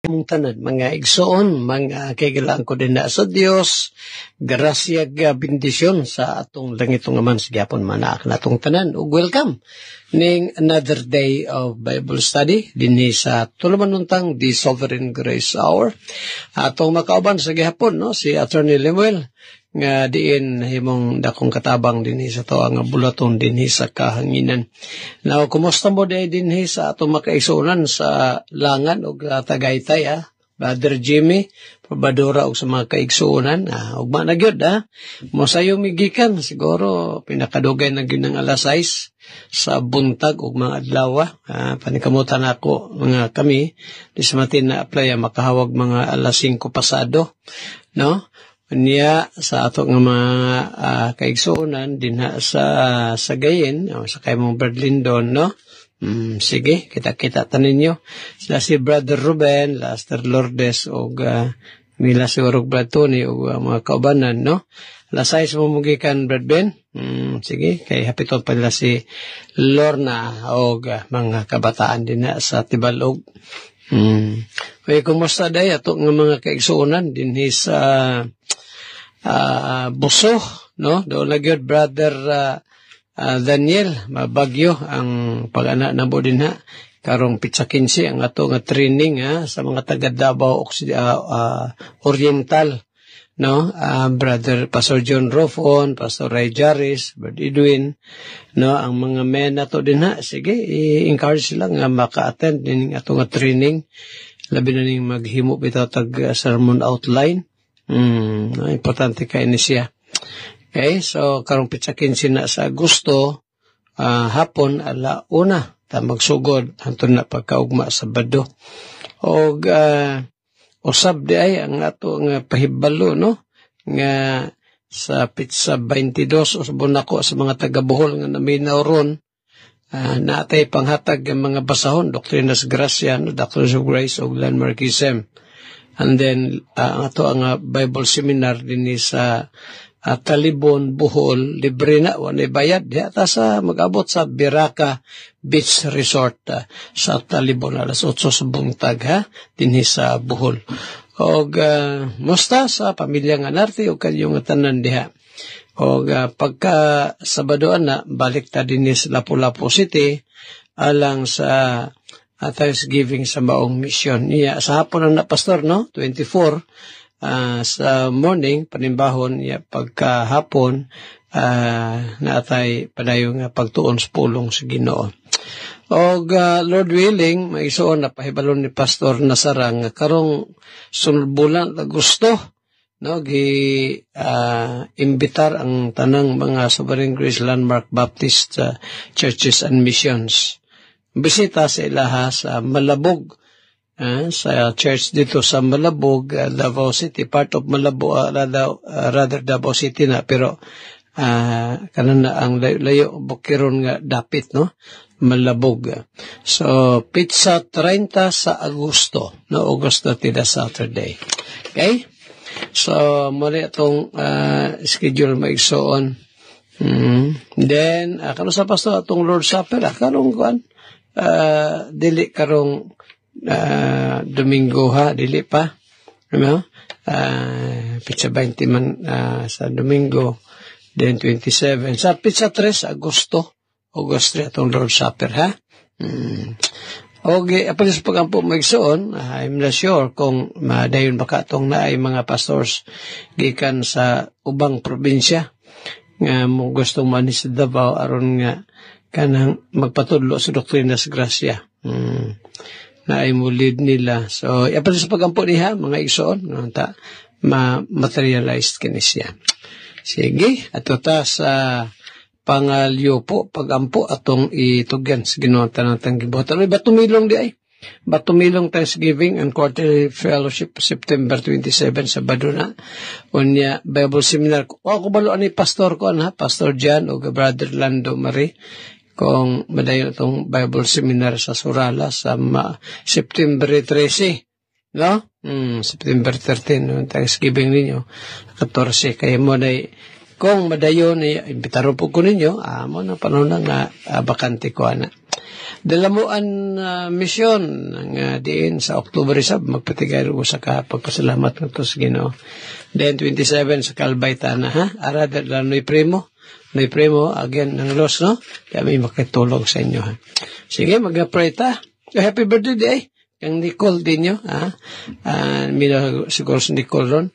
mong tanan, mga igsoon, mga kaigalaan ko din na sa Dios, grasya ga bendisyon sa atong langitong aman sa gyapon manaak na atong tanan. Ug welcome ning another day of Bible study dinhi sa tulumanuntang The Sovereign Grace Hour. Atong makauban sa gihapon no si Attorney Lemuel nga diin himong dakong katabang dinhi sa to nga bulaton dinhi sa kahanginan. Now, kumusta mo dinhi sa atong makaisunan sa langan o Tagaytay Brother Jimmy, probadora og sa mga kaigsuonan, ugma na gyud mosayo migikan siguro pinakadugay na gyud ng alas 6 sa buntag ug mga adlaw panikamutan ako mga kami dismatin na apply makahawag mga alas 5 pasado no niya sa ato nga mga kaigsuonan dinha sa Gayen sa kay mong Berlindon no. Sige, kita-kita taninyo. Sila si Brother Ruben, Laster Lourdes, o nila si Warog Brad Tony, o mga kaubanan, no? Alas 6 mumugikan, Brad Ben. Sige, kay hapitol pa nila si Lorna, o mga kabataan din na sa Tibalog. Kaya kumusta day, ato nga mga kaigsuunan, din sa Buso, no? Doon na gyud Brother Daniel, mabagyo ang pag-anak na mo din karong Pitsa 15 ang ato nga training sa mga taga Davao Oriental no Brother Pastor John Rofon, Pastor Ray Jaris, Brother Edwin no ang mga men nato din sige i-encourage sila nga maka-attend din ato nga training labi na ning maghimo bitaw tag sermon outline importante kay ni siya. Okay, so karong Pitsa 15 na sa Agosto, hapon ala una ta magsugod hantod na pagkaugma sa Sabado. Og usab di ay ang ato nga pahibalo no nga sa Pitsa 22 usbon nako sa mga taga Bohol nga naminaw ron natay panghatag ang mga basahon Doctrinas Gracia no Doctrines of Grace og Landmarkism. And then ato ang Bible seminar dinhi sa Talibon, Bohol, libre na, wala bayad. Yata sa mag-abot sa Biraka Beach Resort sa Talibon, alas 8 sa buntag, dinhi sa Bohol. O musta sa pamilya nga narti o kanyong tanan diha. O pagka Sabadoan na, balik ta dinhi sa Lapu-Lapu City, alang sa Thanksgiving sa maong mission. Sa hapon na pastor, no? 24, sa morning, panimbahon, pagkahapon, naatay padayong pagtuon sa pulong sa Ginoo. O Lord willing, may isuon na pahibalon ni Pastor Nasarang, karong sunod bulan na gusto, no, imbitar ang tanang mga Sovereign Grace Landmark Baptist Churches and Missions. Bisita sa ilaha sa Malabog, sa church dito sa Malabog, Davao City, part of Malabog, rather Davao City na, pero kanan na ang layo bukiron nga dapit, no? Malabog. So, Pitsa 30 sa Agosto, no? Agosto tida Saturday. Okay? So, muli itong schedule maigsoon. Then, kano sa pasto itong Lord Supper, karong kuan, dili karong Domingo dili pa ano Pitsa 20 man sa Domingo then 27 sa Pitsa 3 Agosto atong Lord Supper Okay, apil sa pagampo magsuon I'm not sure kung madayon baka atong naay mga pastors gikan sa ubang probinsya nga mo gustong manis sa Davao aron nga kanang magpatudlo sa Doctrinas Gracia na ay mulid nila. So, yapal sa pagampo niya, mga igsoon, ma-materialized kinisya. Sige, ato ta sa pangalyo po, pagampo, atong itugyan sa Ginoo tanang gibuhatan. Batumilong di ay. Batumilong Thanksgiving and Quarterly Fellowship, September 27, Sabado na. Unya, Bible Seminar. Ako balo ni pastor ko, Pastor Jan o Brother Lando Marie. Kung madayon itong Bible Seminar sa Surala sa September 13, no? September 13, no? Thanksgiving ninyo, 14, kaya mo na kung madayon, imbitaro po ko ninyo, mo na panahon na bakante ko, Dalamuan misyon nga diin sa October 7 magpatigay ro sa pagpasalamat ngadto sa Ginoo. Then 27 sa Kalbaytana ha. Ara Noy Primo again ng Los no. Kami makitulong sa inyo ha. Sige mag-pray ta. Happy birthday day. Kang Nicole din nyo ha. Mila siguro si Nicole ron.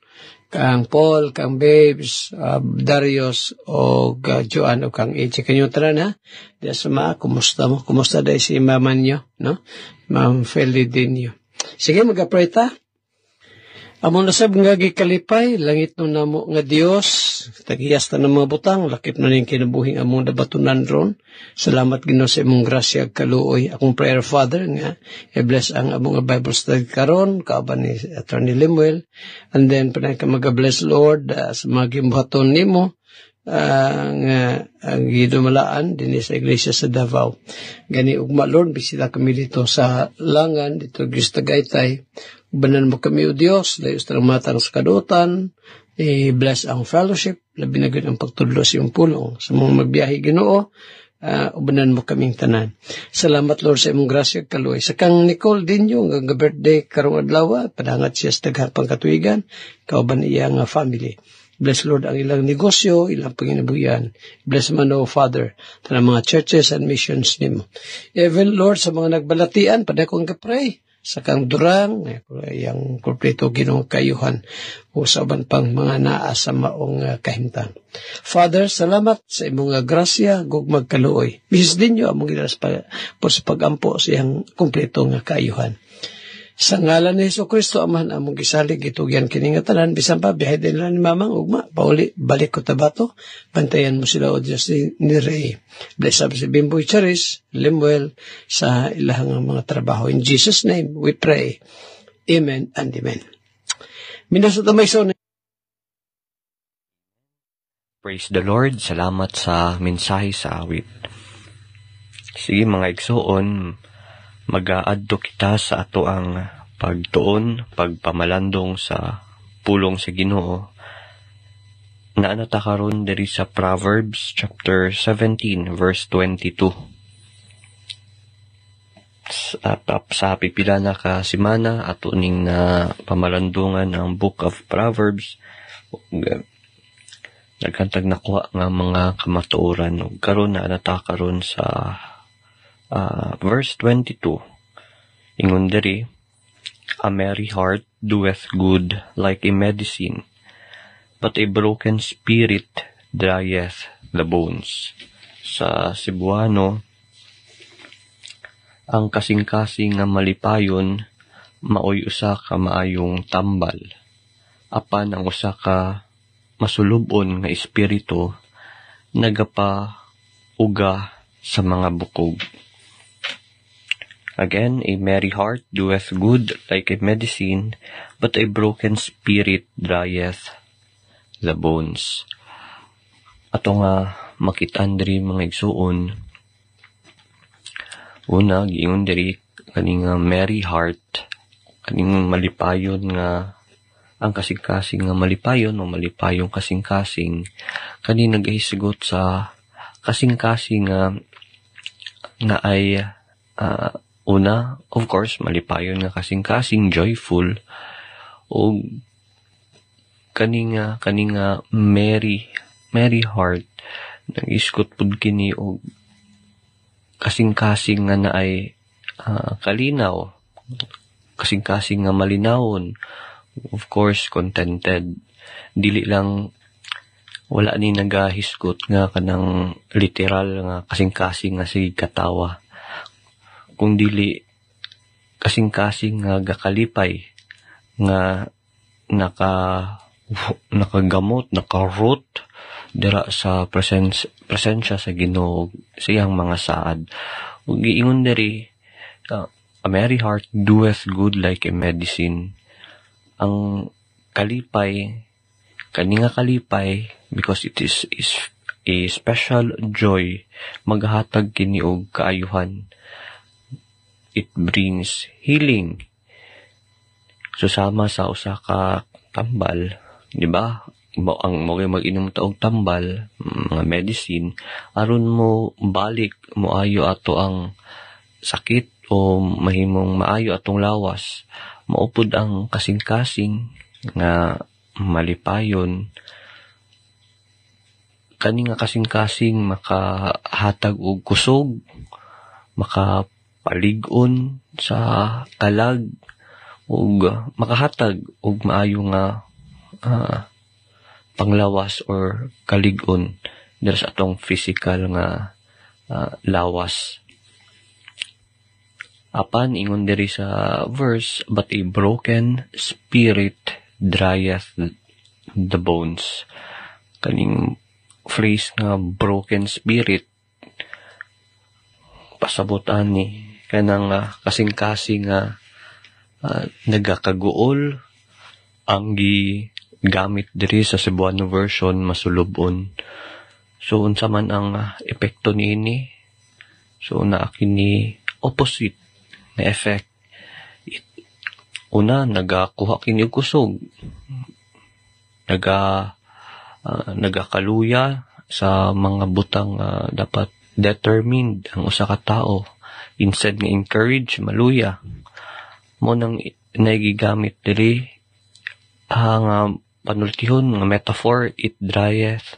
Kang Paul, kang Babes, Darius, o Joan, o kang Eche. Kanyo tanan, ha? Diya suma, kumusta mo? Kumusta dahi si mama nyo, no? Ma'am Feli din nyo. Sige, mag-pray ta. Among nasab nga gikalipay, langit no namo nga Dios, tagiyas ta ng mga butang, lakip na ning kinabuhing among nabatunan ron. Salamat Ginoo sa imong grasya kaluoy. Akong prayer Father nga i-bless ang among Bible study karon, kauban ni Attorney Lemuel, and then panay ka mag-bless Lord sa mga gimbuhaton nimo nga ang gidumalaan din sa iglesia sa Davao. Gani ugma Lord, bisita kami dito sa Langan, dito sa Tagaytay. Banan mo kami o Diyos, layos matang sa kadutan, bless ang fellowship, labi na ang pagtudlo sa iyong pulong. Sa mga magbiyahe Ginoo, ubanan mo kaming tanan. Salamat Lord sa imong grasya kaluoy. Sa kang Nicole din yung birthday karong adlaw, padangat siya sa taghapang katuigan, kauban iya nga family. Bless Lord ang ilang negosyo, ilang panginabuyan. Bless man o Father, tanang mga churches and missions nimo. Even Lord sa mga nagbalatian, paday kong kapray, sa kang Durang, yung kompleto Ginoo kayuhan o sa uban pang mga naa sa maong kahimtang. Father, salamat sa imong grasya, gugmag kaluoy. Bihis din nyo among gilas sa pagampo sa iyang kompleto nga kayuhan. Sa ngalan ni Jesucristo, Amahan, among gisalig, itugyan kiningatanan, bisan pa, bihay din lang ni Mamang Ugma, pauli, balik ko tabato, bantayan mo sila o Diyos ni Rey. Bless up si Bimboy Charis, Lemuel, sa ilahang mga trabaho. In Jesus' name, we pray. Amen and amen. Minasot na may son. Praise the Lord. Salamat sa mensahe sa awit. Sige mga igsoon, mag-aadto kita sa ato ang pagtuon, pagpamalandong sa pulong sa Ginoo. Naanata karon diri sa Proverbs chapter 17 verse 22. Sa pipila na ka simana ato ning na pamalandungan ang Book of Proverbs. Nagkantag nakuha nga mga kamatuoran. Karon naanata karon sa verse 22, ingon diri, a merry heart doeth good like a medicine, but a broken spirit drieth the bones. Sa Cebuano, ang kasing-kasing nga malipayon, maoy usa ka maayong tambal. Apan ang usa ka masulubon nga espiritu, nagapa uga sa mga bukog. Again, a merry heart doeth good like a medicine, but a broken spirit drieth the bones. Ato nga makitaan diri mga igsuon. Una, giingon diri kaning merry heart, kaning malipayon nga ang kasing-kasing nga malipayon o malipayong kasing-kasing kani nagahisgot sa kasing-kasing nga ay una, of course, malipayon nga kasing-kasing, joyful, o kaninga merry heart, nag-iskot pud kini o kasing-kasing nga na ay kalinaw, kasing-kasing nga malinawon, of course, contented. Dili lang, wala ni nagahiskot nga kanang literal nga kasing-kasing nga sige katawa. Kung dili kasing-kasing nga gakalipay nga nakagamot, nakaroot dira sa presensya sa Ginoo sa iyang mga saad. Ug giingon diri, a merry heart doeth good like a medicine. Ang kalipay, kaninga kalipay, because it is a special joy, maghatag kini og kaayuhan. It brings healing. Susama sa usa ka tambal, di ba? Ang mag-inom ta og tambal, mga medicine, aron mo balik mo ayo ato ang sakit o mahimong maayo atong lawas, maupod ang kasing-kasing nga malipayon. Kani nga kasing-kasing makahatag og kusog, makapalig-on sa kalag, ug makahatag og maayo nga panglawas or kalig-on dira sa atong physical nga lawas. Apan ingon diri sa verse, but a broken spirit drieth the bones. Kaning phrase nga broken spirit, pasabutan ni kanang kasing-kasing nga nagakaguol, ang gamit diri sa Cebuano version masulubon. So unsa man ang epekto niini? So naa kini opposite na effect. Una, nagakuha kini og kusog, nagakaluya sa mga butang dapat determined ang usa ka tawo. Instead nga encourage, maluya. Mo nang nagigamit diri ang panultihon nga metaphor, it drieth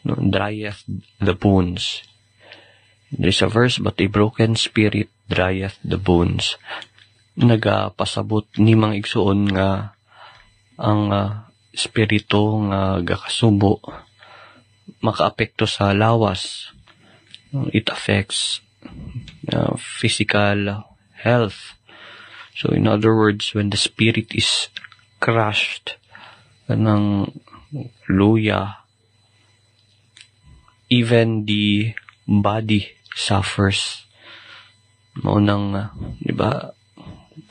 the bones. There is a verse, but a broken spirit drieth the bones. Nagapasabot ni mga igsuon nga ang spirito nga gakasubo makaapekto sa lawas. It affects physical health. So in other words, when the spirit is crushed ng luya, even the body suffers. Maunang, di ba,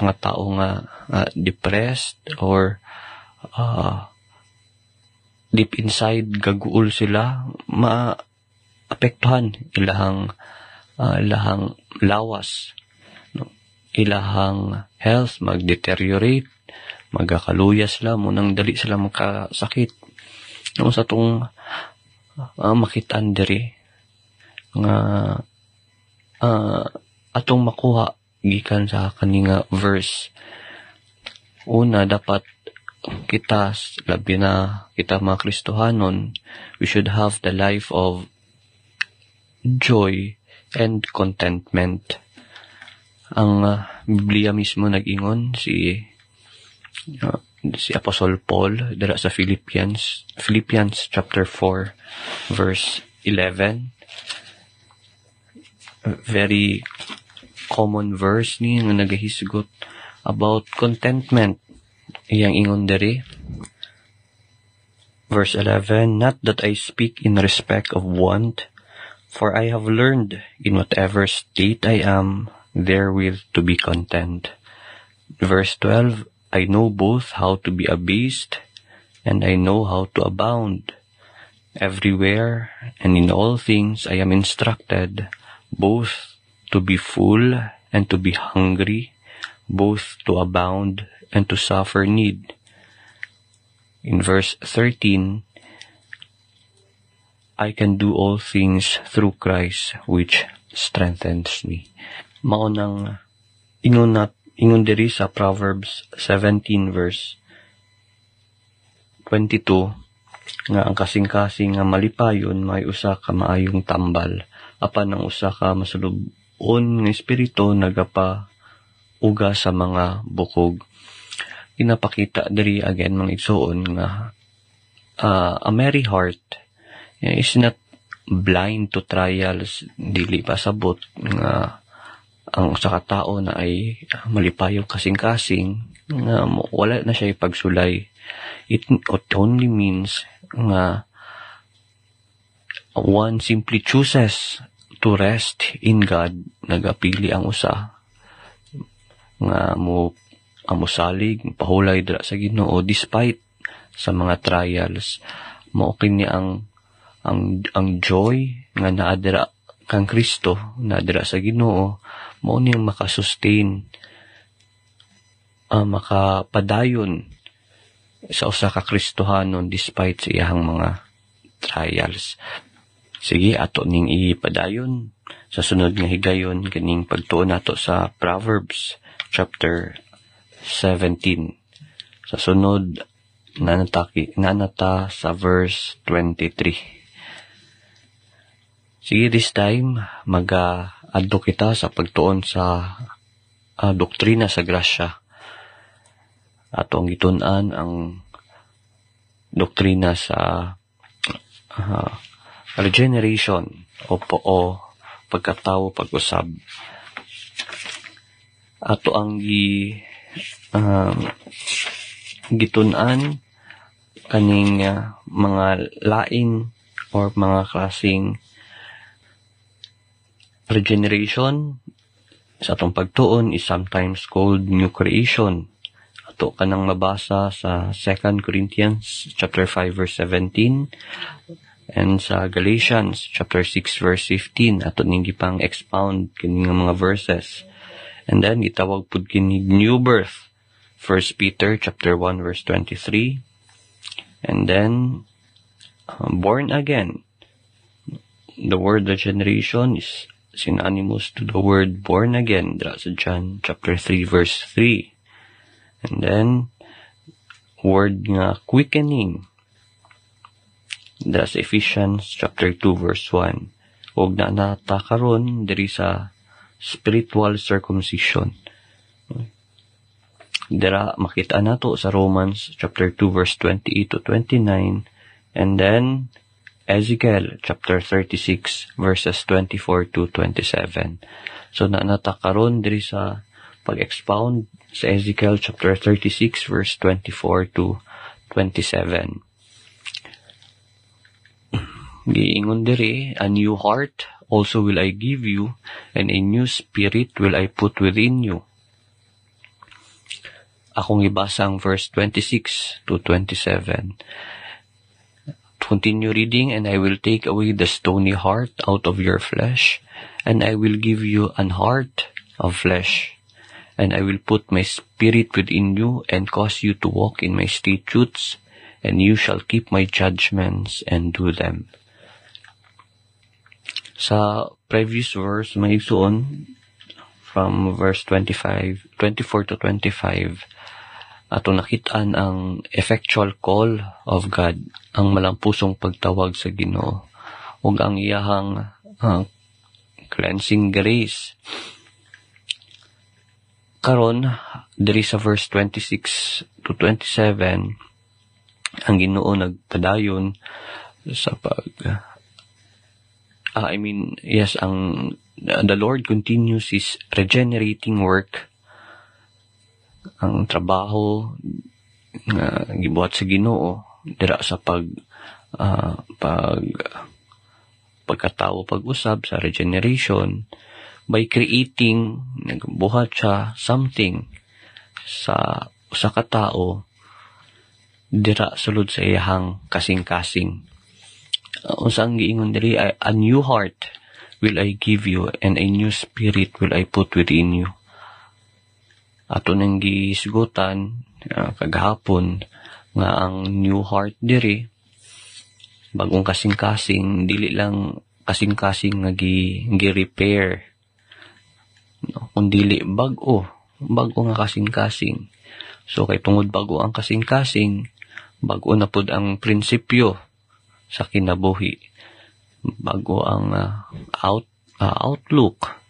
mga tao nga depressed or deep inside gaguol sila, maapektuhan ilahang lawas, no? Ilahang health mag-deteriorate, magakaluya sila, munang dali sila magkasakit. No, sa itong makitaan diri nga atong makuha gikan sa kaninga verse. Una, dapat kita, labi na kita mga Kristohanon, we should have the life of joy and contentment. Ang Biblia mismo nag-ingon si Apostle Paul dira sa Philippians chapter 4 verse 11. Very common verse ni nga nagahisgot about contentment. Iyang ingon diri verse 11, not that I speak in respect of want, for I have learned in whatever state I am therewith to be content. Verse 12, I know both how to be abased and I know how to abound. Everywhere and in all things I am instructed, both to be full and to be hungry, both to abound and to suffer need. In verse 13, I can do all things through Christ which strengthens me. Maunang ingon diri sa Proverbs 17 verse 22 nga ang kasing-kasing nga malipayon may usa ka maayong tambal, apan ang usa ka masulubon nga espiritu nagapa uga sa mga bukog. Pinapakita diri again mga igsoon nga a merry heart is not blind to trials. Dili pasabot nga ang usa ka tawo na ay malipayong kasing-kasing nga wala na siya ipagsulay. It only means nga one simply chooses to rest in God. Nagapili ang usa nga amusalig, pahulay dira sa Ginoo despite sa mga trials. Mao kini ang joy nga naa dira kang Kristo, naa dira sa Ginoo, mao niyang makasustain, makapadayon sa usa ka Kristohanon despite sa iyang mga trials. Sige, ato ning ipadayon Sa sunod nga higayon kaning pagtuon nato sa Proverbs chapter 17. Sa sunod nanata sa verse 23. Sige, this time mag-adto kita sa pagtuon sa doktrina sa grasya. Atong gitun-an ang doktrina sa regeneration o pagkatao, pag-usab. Ato ang gitun-an kaning mga lain or mga klaseng regeneration sa atong pagtuon is sometimes called new creation. Ato kanang mabasa sa 2 Corinthians chapter 5 verse 17 and sa Galatians chapter 6 verse 15. Ato ning gipang expound kini nga mga verses. And then gitawag pud kini new birth, 1 Peter chapter 1 verse 23. And then born again. The word regeneration is synonymous to the word born again, dra sa John chapter 3 verse 3. And then word nga quickening, dra sa Ephesians chapter 2 verse 1. Og nata karon diri sa spiritual circumcision. Dira makita nato sa Romans chapter 2 verse 28 to 29, and then Ezekiel chapter 36 verses 24 to 27. So nata karon diri sa pag-expound sa Ezekiel chapter 36 verse 24 to 27. Giingon diri, a new heart also will I give you, and a new spirit will I put within you. Akong ibasa ang verse 26 to 27. Continue reading, and I will take away the stony heart out of your flesh, and I will give you an heart of flesh. And I will put my spirit within you, and cause you to walk in my statutes, and you shall keep my judgments and do them. Sa previous verse, may isuon from verse 24 to 25, ato nakitaan ang effectual call of God, ang malampusong pagtawag sa Ginoo, ug ang iyahang cleansing grace. Karon diri sa verse 26 to 27, ang Ginoo nagpadayon sa the Lord continues His regenerating work. Ang trabaho nga gibuhat sa Ginoo dira sa pagkatao, pag-usab sa regeneration, by creating, nagbuhat siya something sa usa ka tao dira sulod sa iyahang kasing-kasing. Unsang giingon diri, a new heart will I give you, and a new spirit will I put within you. Ato nang gisgutan kagahapon nga ang new heart diri, bagong kasing-kasing, dili lang kasing-kasing nga gi-repair, no, kundi bago nga kasing-kasing. So kay tungod bago ang kasing-kasing, bago na pud ang prinsipyo sa kinabuhi, bago ang outlook,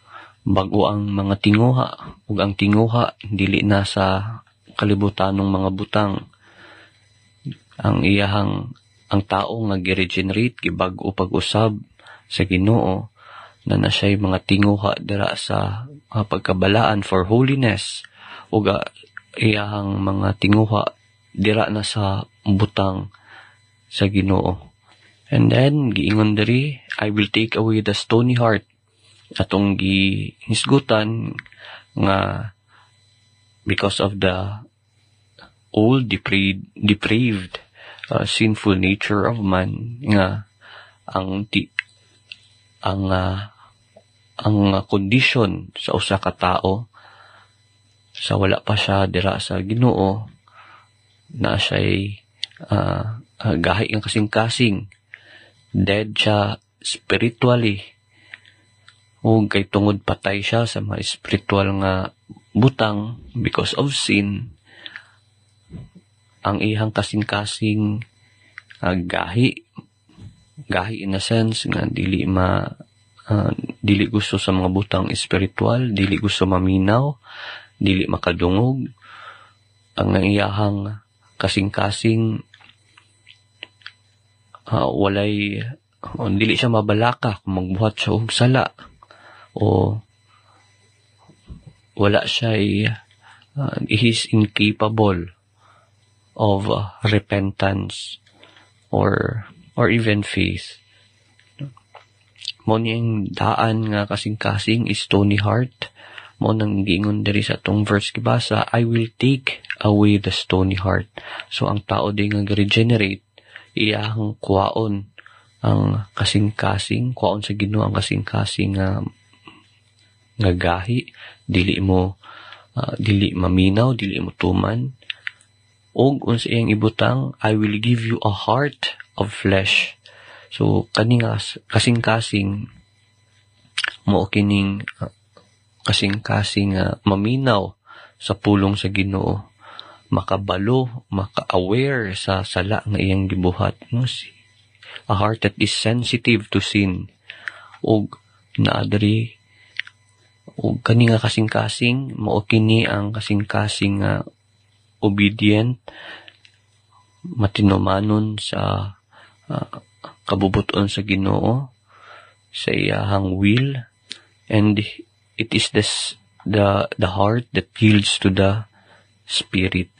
bago ang mga tinguha, ug ang tinguha dili na sa kalibutanong mga butang. Ang tao nga gi-regenerate, gibag-o pag-usab sa Ginoo, na siya'y mga tinguha dira sa pagkabalaan for holiness, ug iyahang mga tinguha dira na sa butang sa Ginoo. And then giingon diri, I will take away the stony heart. Atong gihisgutan nga because of the old depraved sinful nature of man, nga ang condition sa usa ka tao sa wala pa siya dira sa Ginoo, na siya'y gahi ang kasing-kasing, dead siya spiritually, o kay tungod patay siya sa mga spiritual nga butang because of sin, ang ihang kasing-kasing gahi in a sense nga dili gusto sa mga butang espiritual, dili gusto maminaw, dili makadungog. Ang iyahang kasing-kasing dili siya mabalaka kung magbuhat siya og sala, o wala siya he's incapable of repentance or even faith. Mo niyang daan nga kasing-kasing is stony heart. Mo nang giingon diri sa tong verse gibasa, I will take away the stony heart. So ang tao di nga regenerate, iyahang kuwaon ang kasing-kasing, kuwaon sa Ginoo ang kasing-kasing nga gahi, dili maminaw, dili mo tuman. Og unsa iyang ibutang, I will give you a heart of flesh. So kani nga kasing-kasing mao kining kasing-kasing maminaw sa pulong sa Ginoo, makabalo, maka-aware sa sala nga iyang gibuhat, no? A heart that is sensitive to sin, og naadri og kani nga kasing-kasing mao kini ang kasing-kasing obedient, matinumanon sa kabubuton sa Ginoo, sa iyahang will, and it is the heart that yields to the Spirit.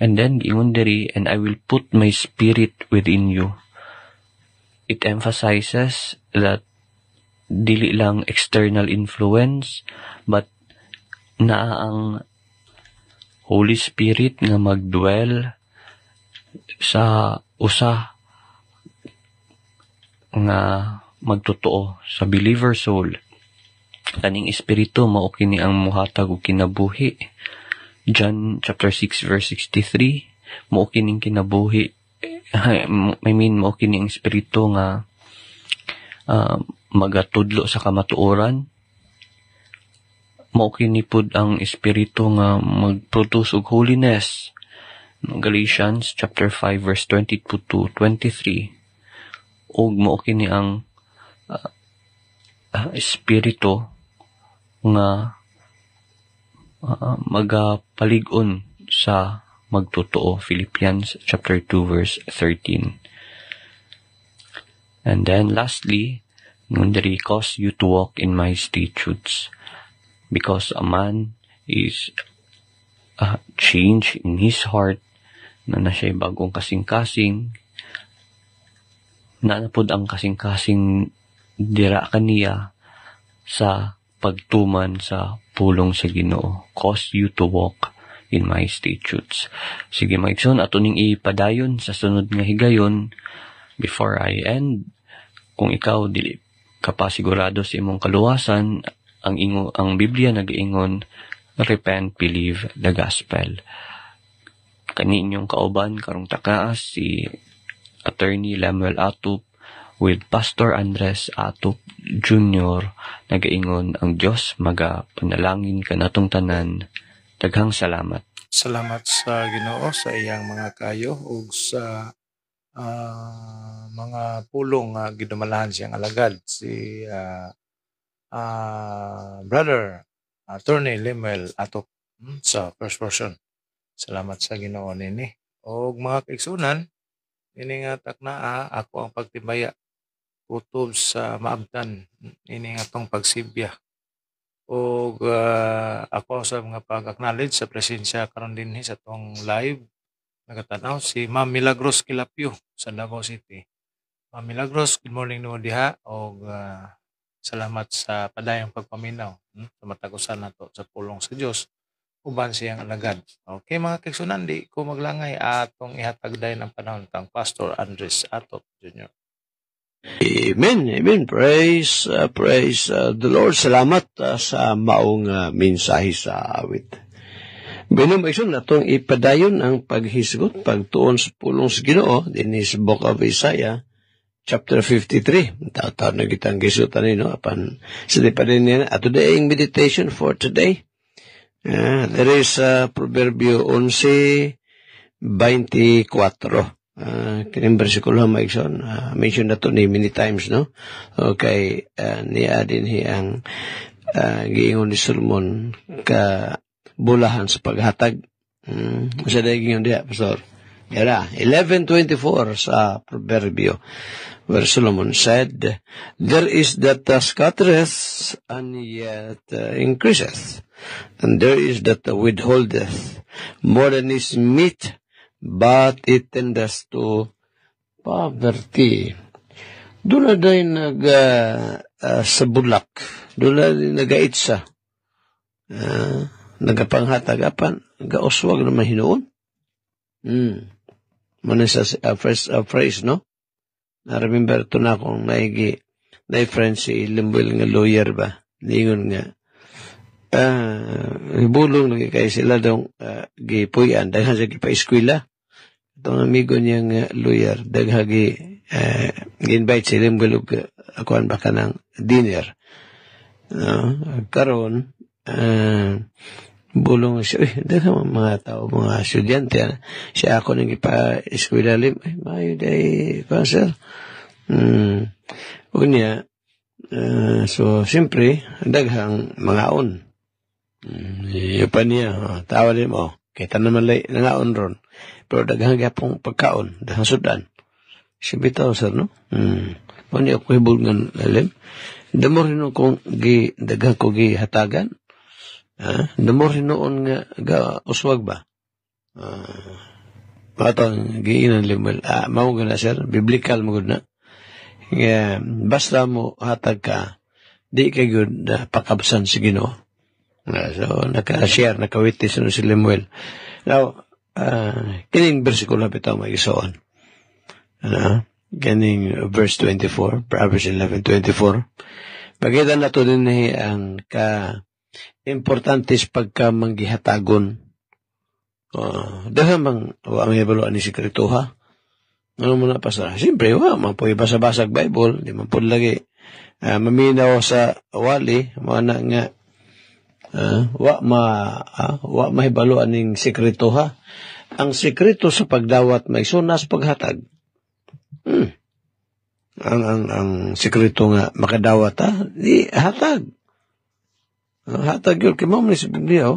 And then giingon diri, and I will put my Spirit within you. It emphasizes that dili lang external influence, but naa ang Holy Spirit nga magdwell sa usa nga magtotoo sa believer soul. Kaning espiritu mao kini ang muhatag og kinabuhi. John chapter 6 verse 63, mao kining kinabuhi. Mao kining espiritu nga magatudlo sa kamatuoran. Mao kini pud ang espiritu nga magproduce og holiness. Galatians chapter 5 verse 22 to 23. Og mao kini ang espiritu nga magapalig-on sa magtotoo. Philippians chapter 2 verse 13. And then lastly, ngundiri, cause you to walk in my statutes. Because a man is changed in his heart, na siya bagong kasing-kasing, nanapod ang kasing-kasing dira kaniya sa pagtuman sa pulong sa Ginoo. Cause you to walk in my statutes. Sige mga igsoon, ato ning ipadayon sa sunod nga higayon. Before I end, kung ikaw dili ka pa sigurado sa imong kaluwasan, ang Biblia nag-iingon, repent, believe the gospel. Kani inyong kauban karong takaas si Attorney Lemuel Atup with Pastor Andres Atup Jr. nag-iingon, ang Diyos magapanalangin kanatong tanan. Daghang salamat. Salamat sa Ginoo sa iyang mga kayo ug sa mga pulong nga gidumalahan siyang alagad si Brother Attorney Lemuel Atup sa first portion. Salamat sa Ginoo nini. Og mga kaigsunan, ini nga taknaa ako ang pagtibaya kutob sa maabtan ini nga tong pagsibya. Og ako sa mga pag-acknowledge sa presensya karon dinhi sa tong live nagatanaw si Ma'am Milagros Kilapio sa Davao City. Ma'am Milagros, good morning nimo diha og salamat sa padayong pagpaminaw sa matagusan nato sa pulong sa Dios uban siyang alagad. Okay mga kaigsunan, di ko maglangay atong ihatag dayon ang panahon kang Pastor Andres Atup Jr. Amen, amen. Praise the Lord. Salamat sa maong mensahe sa awit. Binom igsoon natong ipadayon ang paghisgot, pagtuon sa pulong sa Ginoo dinhi sa Book of Isaiah chapter 53. Taon na kitang gisutan no apan sila pa rin yan. At today's meditation for today, there is Proverbio 11:24. Kining bersikulo maigsoon, mention na to ni many times, no? Okay, niya din hiyang giingon ni Solomon ka bulahan sa paghatag. Sa dahil giingon diya, Pastor. Yara, 11:24 sa Proverbio, where Solomon said, there is that scattereth and yet increaseth, and there is that withholdeth more than is meet, but it tendeth to poverty. Doon na din sa bulak, doon na din nag-aitsa, nagapanghatag, apan, gauswag naman hinoon. Muna sa first phrase, no? Na-remember ito na kung na-friend si Limbuel nga lawyer ba? Lingon nga. Bulong lagi kayo sila daw gipuyan. Daghan sa gipa-eskwela. Itong amigo niya nga lawyer. Daghan gi-invite si Limbuel akuan baka ng dinner. Karon, bulong siya, dahil mga tao, mga estudyante, siya ako nang ipa-eskwela lim, mayo day, sir. Unya, so, siyempre, daghang mga on. Yung pa niya, tawa din mo, kita naman lay, nangaon ron. Pero daghang gapong pagkaon, daghang sudan. Siya bitaw, sir, no? Unya, ako hibulngan lim. Damo rin kong daghang ko hatagan. Damo rin noon nga uswag ba? Patong giinan limel. Mao gana sir, biblical mo gud na. Basta mo hatag ka, di ka gud pakabsan si Ginoo. So naka-share, naka-witness no si Lemuel. Now, kining bersikulo bitaw magisoon. Kining verse 24, Proverbs 11:24. Pagkita na to din ang importante is pagka manggihatagon. Dahil mang may baluan ni sikreto ha. Ano mo na pasara? Siyempre, mapoy basa-basag Bible, di man po lagi. Maminaw sa wali, mana nga, may baluan ng sikreto ha. Ang sikreto sa pagdawat may sunas paghatag. Ang sikreto nga makadawat ha, di hatag. Hatag yun, kimam ni sa Biblia,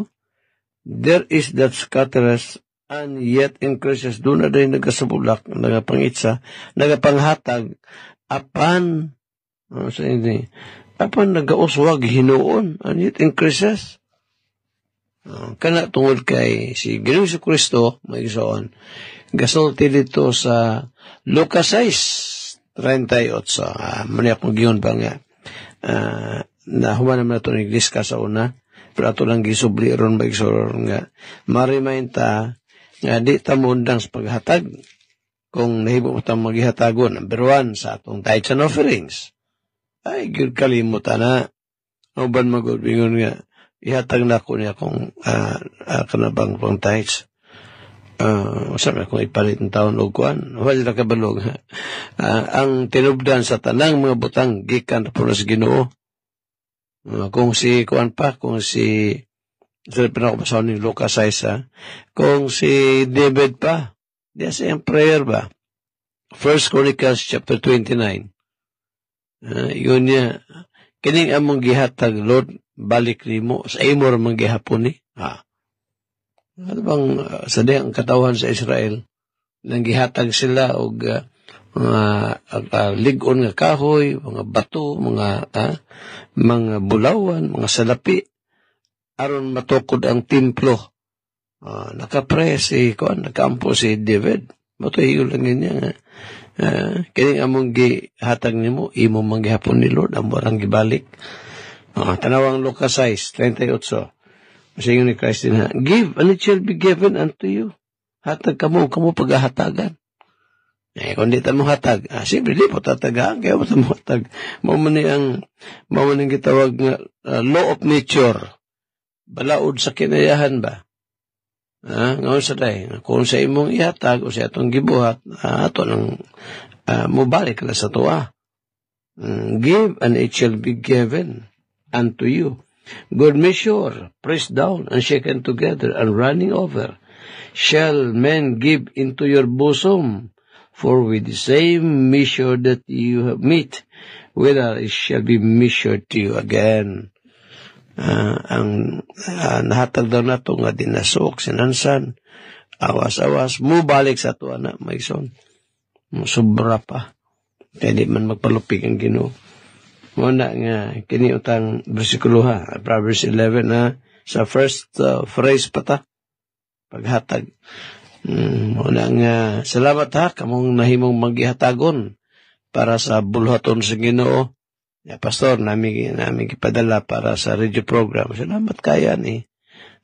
there is that scattereth and yet increases. Doon na rin nagasabulak, nagapangitsa, nagapanghatag, apan nagauswag, hinuon, and yet increases. Kana tungod kay si Ginoong Kristo, may isoon, gasulti dito sa Lucas 6:38. Mani akong giyon pa nga, na human naman ito nag-discuss sa una, pero ito lang gisubli ron mag-isoron nga, ma-remind ta, nga di ta mundang sa paghatag, kung nahibo mo ta maghihatagon, number 1, sa atong tithes and offerings. Ay, good kalimutan na, o ban mag-ubingon nga, ihatag na ko niya kung kanabang pang tithes. Sabi kung ipalit ng taon o kuan, wala kabalog. Ang tinubdan sa tanang mga butang, gikan po na sa Ginoo. Kung si kuan pa, kung si pinakabasaw ni Lucas 6, kung si David pa, diya sa yung prayer ba? 1 Chronicles chapter 29. Yun niya, kining among gihatag, Lord, balik ni mo, sa imo ramang gihapon ni. Ano bang sa ang katawan sa Israel, nang gihatag sila og ligon nga kahoy, mga bato, mga bulawan, mga salapi, aron matukod ang templo. Nakapre si nakampo si David. Matuhiyo lang niya. Kining among gihatag nimo, imo manggihapon ni Lord, amo rang gibalik. Tanawang Lucas 6:38. Masingon ni Christ din ha, give and it shall be given unto you. Hatag kamo paghahatagan. Kung di ta mo hatag, siyempre di po tatagaan, kaya mo ta mo hatag. Mamuning gitawag nga law of nature. Balaod sa kinayahan ba? Ngayon sa day, kung sa imong ihatag o sa atong gibuhat, ato nang mubalik na sa tuwa. Give and it shall be given unto you. Good measure, pressed down and shaken together and running over, shall men give into your bosom. For with the same measure that you have meet, whether it shall be measured to you again. Ang nahatag daw na ito nga dinasok, sinansan, awas-awas, mubalik sa ito, anak, maison. Sobra pa. Kaya di man magpalupig ang Ginoo. Muna nga, kiniutang versikulo ha, Proverbs 11 sa first phrase pa ta, paghatag. Muna nga, salamat ha, kamong nahimong maghihatagon para sa bulhaton sa Ginoo. Pastor, namin ipadala para sa radio program. Salamat kaya ni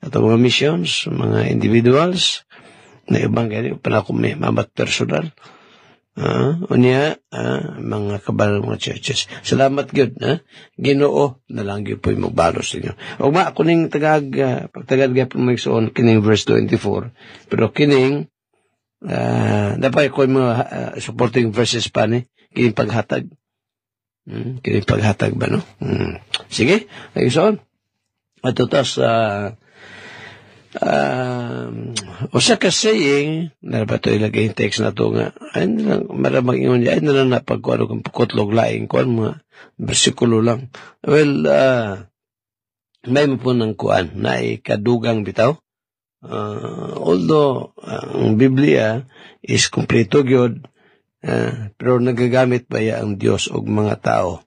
atong mga missions, mga individuals, na ibang ganyan, pala kung may mamat personal. Unya, mga kabal mga churches. Salamat good, Ginoo, na lang yun po yung magbalos ninyo. O ma, kuning pagtagad gaya pumagsoon, kining verse 24, pero kining, dapat ko yung mga supporting verses pa ni, kining paghatag. Kining paghatag ba, no? Sige, ayun. At utas, usa ka saying, na ba ito ilagay yung text na ito nga, ay nalang, maramang ingon niya, ay nalang napagkuano kung pukotlog laing kuan, mga bersikulo lang. Well, may mo po ng kuan, na ikadugang bitaw. Although, ang Biblia is kompleto gyud, pero nagagamit ba ya ang Diyos o mga tao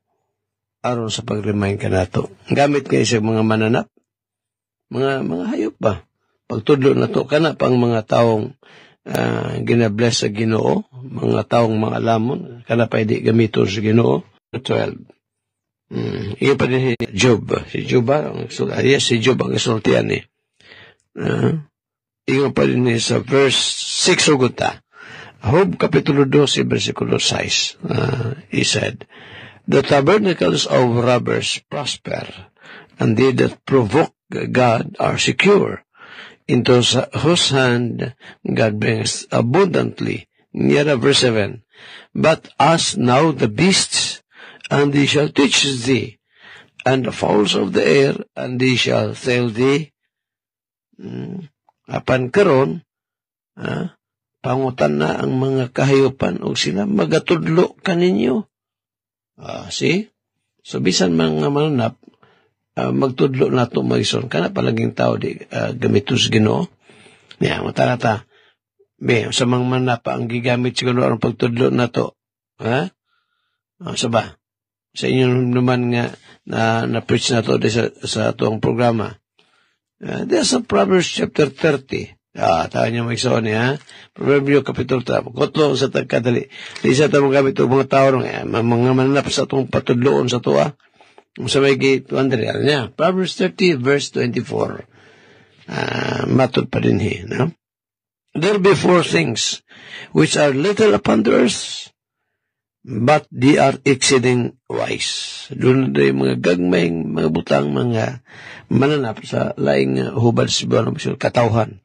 aron sa pag-remind ka nato. Gamit kayo sa mga mananap, mga hayop ba? Pagtudlo na to, kana pang mga taong ginabless sa Ginoo, mga taong mga lamon, kana pa hindi gamiton sa Ginoo. 12. Iyo pa din si Job. Si Job ba? Yes, si Job ang isultihan ni. Iyo pa din sa verse 6 ugot ta. Job kapitulo 12, versikulo 6. He said, the tabernacles of robbers prosper, and they that provoke God are secure. Into whose hand God brings abundantly. Near verse 7. But as now the beasts, and they shall teach thee, and the fowls of the air, and they shall tell thee. Apan karon, pangutan na ang mga kahayupan o sila magatudlo kaninyo. See? So, bisan mga mananap, magtudlo na ito magison. Kana palaging tao di gamitos Ginoo. Matarata. Sa mga mananap, ang gigamit siguro ang pagtudlo na ito. Saba? Sa inyo naman nga na-preach na ito sa itong programa. There's a Proverbs chapter 30. Tayo niya magsaon niya, Proverbio kapitulo 3. Kotlo sa tagkadali. Isa ito magamit itong mga tao mga mananap sa itong patudloon sa tuwa. Sa may gate 200 niya. Proverbs 30 verse 24. Matod pa din no? There be 4 things which are little upon the earth, but they are exceeding wise. Doon na yung mga gagmayng, mga butang, mga mananap sa laing hubad sa buwan ng katawhan.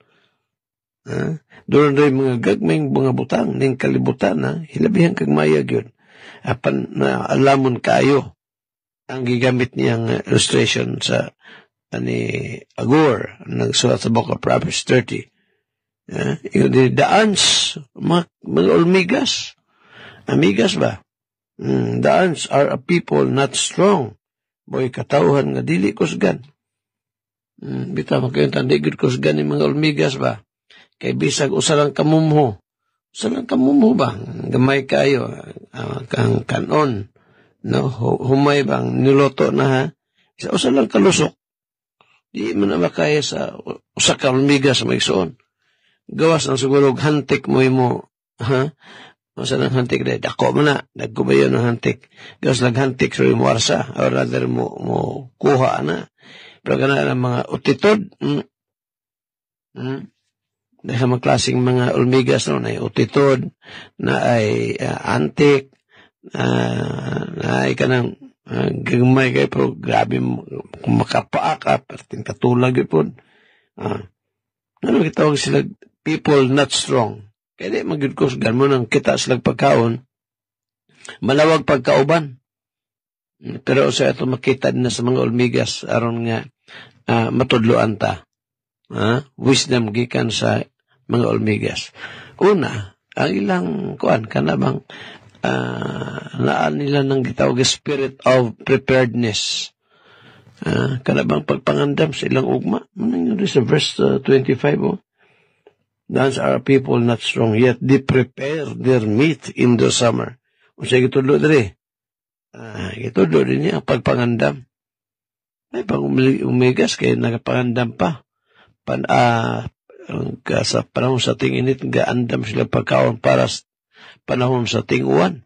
Doon na yung mga gagmayng, mga butang, ng kalibutan, hilabihan kag mayag yun. Apan na alamon kayo ang gigamit niyang illustration sa Agur, nagsulat sa book of Proverbs 30. Yung daans, mga ulmigas. Amigas ba? The ants are a people not strong. Boy, katauhan nga dili kusgan. Bita mo kayo tandigod kusgan ni mga ulmigas ba? Kay bisag usalang kamumho. Usalang kamumho ba? Gamay kayo. Kang kanon. No? Humay bang niloto na ha? Usalang kalusok. Di mo na makaya sa usak ka ulmigas may suon. Gawas ng siguro hantik mo ha? Masa ng hantik dahil dako mo na, nagkubayo ng hantik. Gawas naghantik sa yung warsa, or rather mo kuha na. Pero gana ng mga utitod, dahil mga klaseng mga ulmigas no, na utitod, na ay antik, na ay kanang gagmay kayo, pero grabe kung makapaaka, perting katulag yun po. Ano kitawag sila people not strong. Kaya di magigkusgan mo nang kita silang pagkaon, malawag pagkauban. Pero sa ito makita din na sa mga ulmigas aron nga matudloan ta. Wisdom gikan sa mga ulmigas. Una, ang ilang kuan kanabang naan nila ng gitawag spirit of preparedness. Kanabang pagpangandam sa ilang ugma. Manang yun sa verse 25 Thus are people not strong, yet they prepare their meat in the summer. O siya gitudlo diri. Gitudlo din niya ang pagpangandam. Ay, pag umigas, kaya nagpangandam pa. Sa panahon sa ting init, gaandam sila pagkaon para sa panahon sa ting uwan.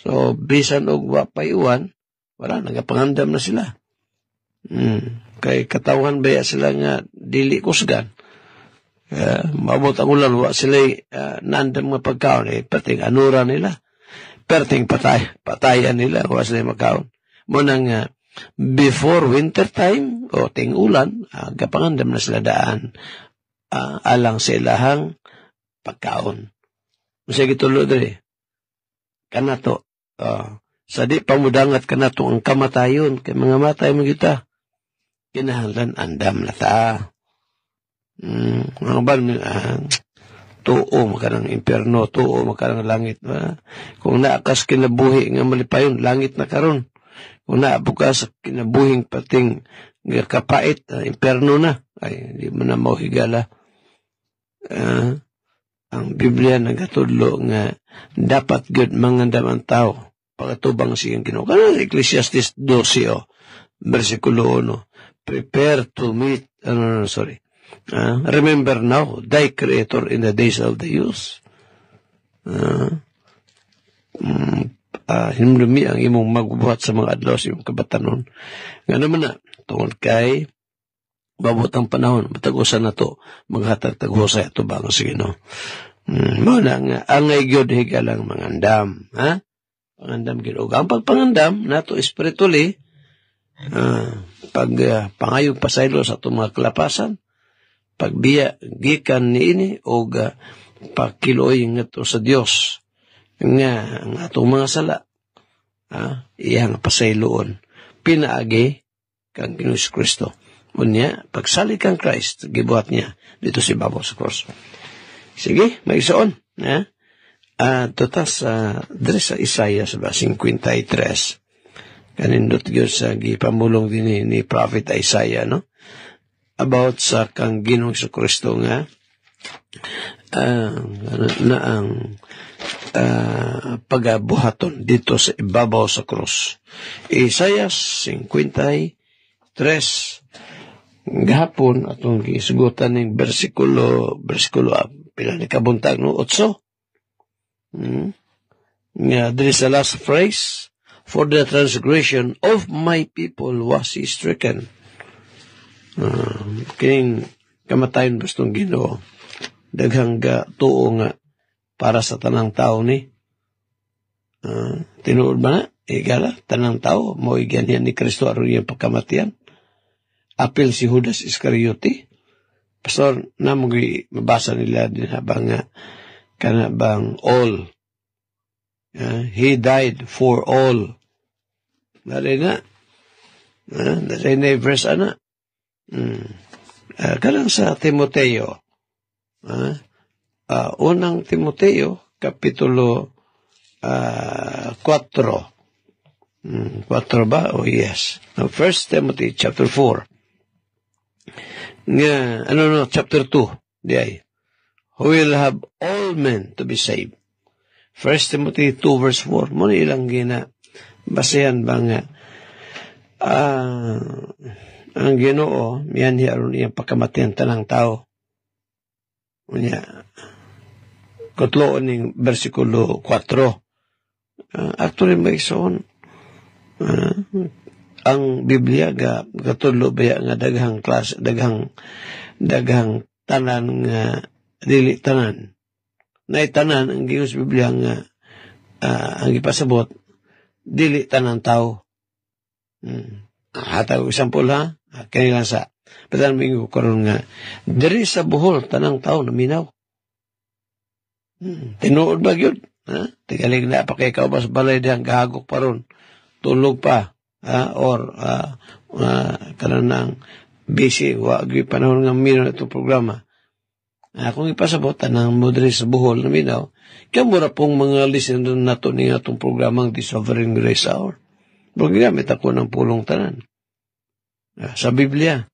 So, bisan og wapay uwan, wala, nagpangandam na sila. Kay katawan baya sila nga dili kusgan. Mabot ang ulan, wa sila naandam nga pagkaon, perting anura nila. Perting patayan nila, wa sila makaon. Muna nga, before winter time, o ting ulan, kapangandam na sila daan, alang sa ilahang pagkaon. Masaya gitulo dali. Kanato, sa di pamudangat kanato ang kamatayon, kay mga matay mo kita, kinahanglan andam na ta. Ang ba, tuo makarang impyerno, tuo makarang langit. Kung naakas kinabuhi nga malipayon, langit na karon. Kung naabukas kinabuhing pating kapait, impyerno na. Ay, hindi mo na mauhigala. Ang Biblia nagatudlo nga dapat good mangandam ang tao pagkatubang siyang Ginoo. Kana Ecclesiastes 12, versikulo 1. Prepare to meet, remember now, thy Creator in the days of the youth. Hinumdumi ang imong magbuhat sa mga adlaw sa imong kabatanon. Nga naman na, tungkol kay babot ang panahon, matagusan na to, maghatag-taghusay ito ba ang sige, no? Muna nga, angay gyud higalang mangandam, Pangandam Ginoo. Ang pagpangandam, nato spiritually, pag pangayog pasaylo sa itong mga kalapasan, pagbiya gikan niini o pagkiloy nga to sa Dios nga ang atong mga sala iyang pasayloon pinaagi kang Ginoo Kristo. Unya pagsali kang Christ gibuhat niya dito si babaw sa cross. Sige, magsuon tutas diri sa Isaiah sa 53 kanindot gyud sa gipamulong din ni Prophet Isaiah, no, about sa kang Ginoong Kristo nga ang pagabuhaton dito sa ibabaw sa krus. Isaiah 53 gahapon atong gisugutan ning bersikulo pila ni kabuntag no 8 nga diri sa last phrase, for the transgression of my people was he stricken. Kining kamatayon bastong Ginoo daghang tuo nga para sa tanang tao ni tinuod ba na igala tanang tao mo iganyan ni Kristo aron iyang pagkamatian. Apil si Judas Iscariote, pastor na mabasa nila din habang kana bang all he died for all dali na dali na verse ana. Kalang sa Timoteo, unang Timoteo, kapitulo 4. 4 ba? Oh, yes. First Timothy, chapter 4. Chapter 2. Di ay. Who will have all men to be saved. First Timothy 2, verse 4. Muna ilang basehan ba nga ang Ginoo miyan aron iyang pagkamatian tanang tao. Unya kutloon ning bersikulo 4. Actually may ison ang Biblia gatudlo baya nga daghang klase daghang tanan nga dili tanan. Nay tanan ang gius Biblia nga ang ipasabot dili tanan tao. Hatag example kanilang sa Patan mingo karon nga diri sa Bohol tanang tao naminaw. Tinuod ba gyud? Tigalig na pa kay kaubas balay diyang gahagok pa ron. Tulog pa. Or kanang busy. Wa gyud panahon nga minaw itong programa. Kung ipasabot tanang mo diri sa Bohol naminaw, kaya mura pong mga listener nato ni atong programang The Sovereign Grace Hour. Gamit ako ng pulong tanan. Sa Biblia,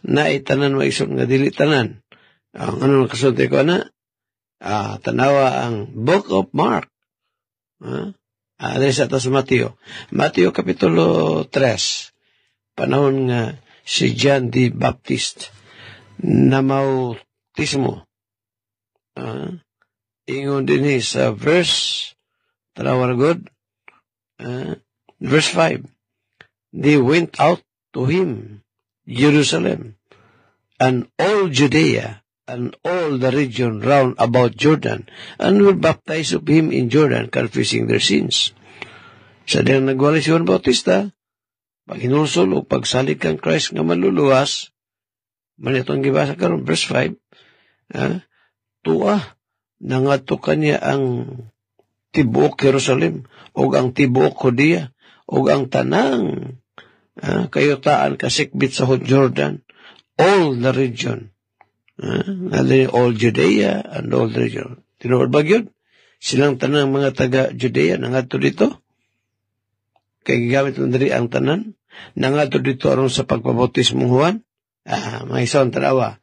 naitanan mo isot nga dili tanan. Ang ano kasulti ko na, tanawa ang Book of Mark. Dali sa ito sa Mateo. Mateo Kapitulo 3. Panahon nga si John the Baptist na mautismo. Ingon din sa verse, tanawa na good, verse 5. They went out to him, Jerusalem, and all Judea, and all the region round about Jordan, and were baptized of him in Jordan, confessing their sins. Sa diyang nagwali si Juan Bautista, pag hinulsol o pagsalig kang Christ nga maluluwas, manitong gibasa karon verse 5, tuwa, nangadto kanya ang tibuok Jerusalem, o ang tibuok Judea, o ang tanang kayutaan kasikbit sa Jordan, all the region, all Judea and all the region. Tinuod ba yun? Silang tanang mga taga-Judea nangadto dito? Kaya gigamit mo diri ang tanan? Nangadto dito aron sa pagpabautismo Juan? May isang tanawa.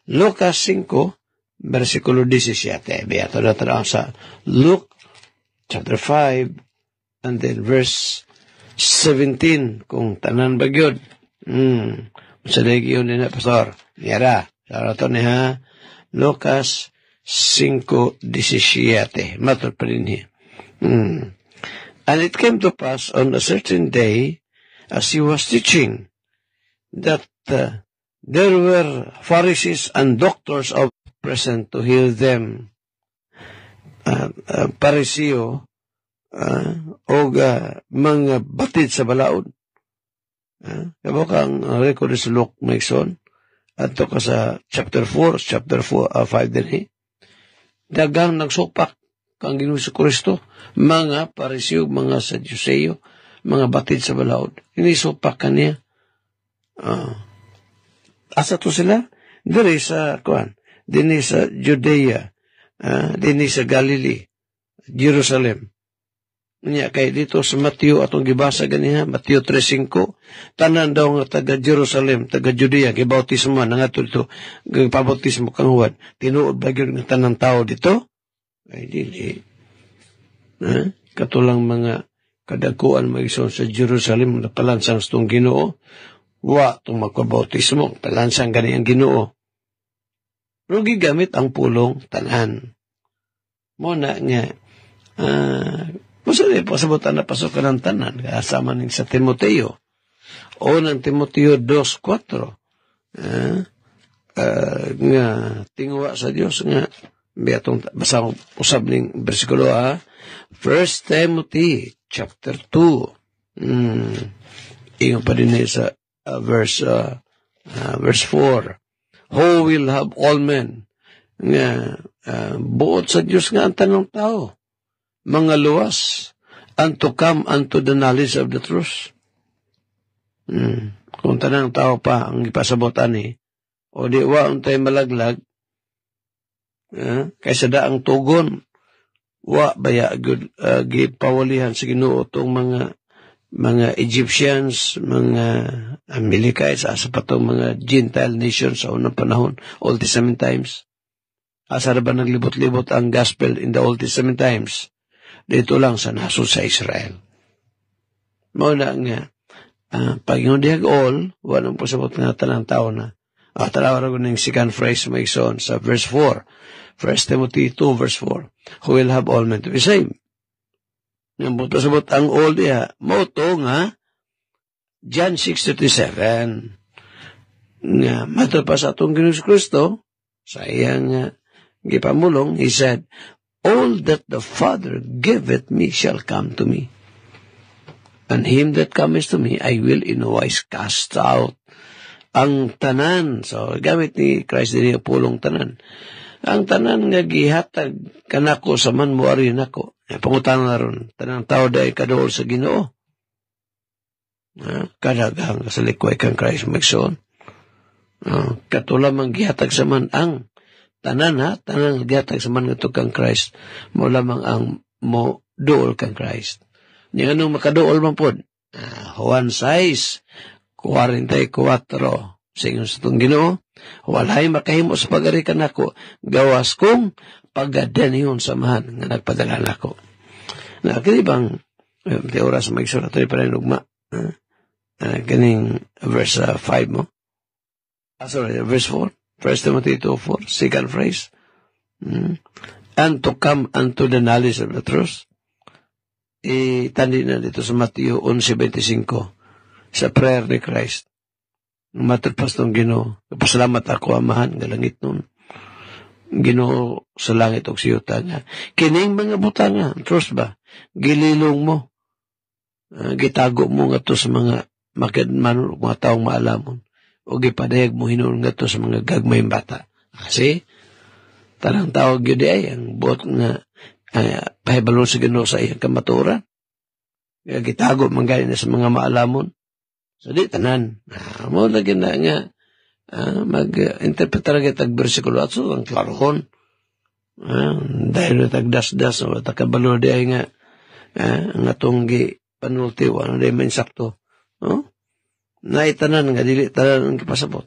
Lucas 5, versikulo 17. Biyato na tanawa sa Luke chapter 5, and then verse 17, kung tanan bagyod. Sa dagi yun din na, Pastor. Niyara. Sara to niya, Lucas 5:17. Matod pa rin niya. And it came to pass on a certain day, as he was teaching, that there were Pharisees and doctors of present to hear them. Pariseo, o mga batid sa balaod. Kamo kang record sa Luke Mason, at to ka sa chapter 5 din dagang nagsupak kang Ginoo sa Kristo, mga Pariseo, mga Sadyuseo, mga batid sa balaod. Inisupak kaniya. Asa to sila? Diri sa Judea, dini sa Galilee, Jerusalem. Nya kay dito sa Mateo atong gibasa ganiha, Mateo 3:5, tanan daw nga taga Jerusalem, taga Judea gibautismo nangadto dito, gipabautismo kang Juan. Tinuod ba gyud nga tanang tao dito? Ay dili. Katulang mga kadakuan magison sa Jerusalem na palansang stong Ginoo, wa tong magpabautismo, palansang gani ang Ginoo. Pero gigamit ang pulong tanan. Mo na nga Musa pasabutan na pasok ka ng tanan, kasama ning sa Timoteo. O ng Timoteo 2:4. Nga tingwa sa Dios nga biatong basa usab ning bersikulo 1 Timothy chapter 2. Ingon pa din sa verse 4. Who will have all men nga buot sa Dios nga ang tanong tao, mga luwas, and to come unto the knowledge of the truth. Kung tanang tao pa ang ipasabotan o di wa untay malaglag, kaysa daang tugon, wa baya gipawalihan sa Ginoo tong mga Egyptians, mga Amalekites, asa pa tong mga Gentile nations sa unang panahon, Old Testament times. Asa ba naglibot-libot ang gospel in the Old Testament times? Dito lang sa nasod sa Israel. Muna nga, pag yung diag all, walang pasabot nga tanang tao na. Talawa ko ng second phrase may son sa verse 4. 1 Timothy 2 verse 4. Who will have all men to be same. Yung pasabot ang all diya, moto nga, John 6:37. Nga, matapos sa atong Ginoo Kristo, sa iyang gipamulong, he said, all that the Father giveth me shall come to me. And him that cometh to me, I will in no wise cast out. ang tanan. So, gamit ni Christ din yung pulong tanan. Ang tanan nga gihatag kanako sa man muari nako. Pangutana na ron, tanang tao dahil kadool sa Ginoo. Kadagang sa likway kang Christ magsoon. Katulamang gihatag sa man ang tanan tanan gihatag sa man nga kang Christ. Mo lamang ang mo dool kang Christ. Ni anong makadool man pod? Juan 6:44 sa ingon sa itong Ginoo, walay makahimo sa pagari kanako, gawas kong paggadaniyon samahan nga nagpadala nako. Na kini bang di oras magsulat ito pa rin ugma. Kaning verse 5 mo. Verse 4. 1 Timothy 2:4, second phrase. And to come unto the knowledge of the truth. Tandi na dito sa Mateo 11:25 sa prayer ni Christ. Matulpas ng Ginoo. Pasalamat ako, Amahan, nga langit nun. Ginoo sa langit o siyuta nga. Kining mga butanga, trust ba? Gililong mo. Gitago mo nga to sa mga makidman, mga taong maalamon. O gipadayag mo hinuon nga to sa mga gagmayng bata. Kasi, tarang tawag yun ay, ang buot nga pahibalon sa Ginoo sa iyang kamaturan. Gitago manggaling na sa mga maalamon. So, di tanan. Mo lagi na nga mag-interpretar kita versikulo at so, ang klarohon. Dahil na tagdas-das o takabalo di ay nga ang atong panulti o ano di man sakto. Naitanan nga dili tanan ang kipasabot.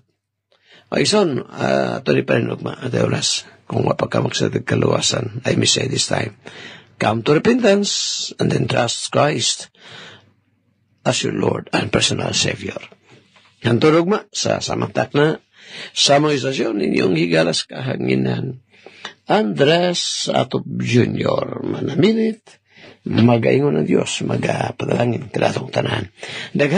O ison, ito di pa rin ugma at oras. Kung mapagkamag sa kaluwasan, I may say this time, come to repentance and then trust Christ as your Lord and personal Savior. Ang turugma sa samantak na sa mga istasyon ninyong higalas kahanginan, Andres Atop Jr. Manamilit, magaingon ng Diyos, magapadalangin, kalatong tanan.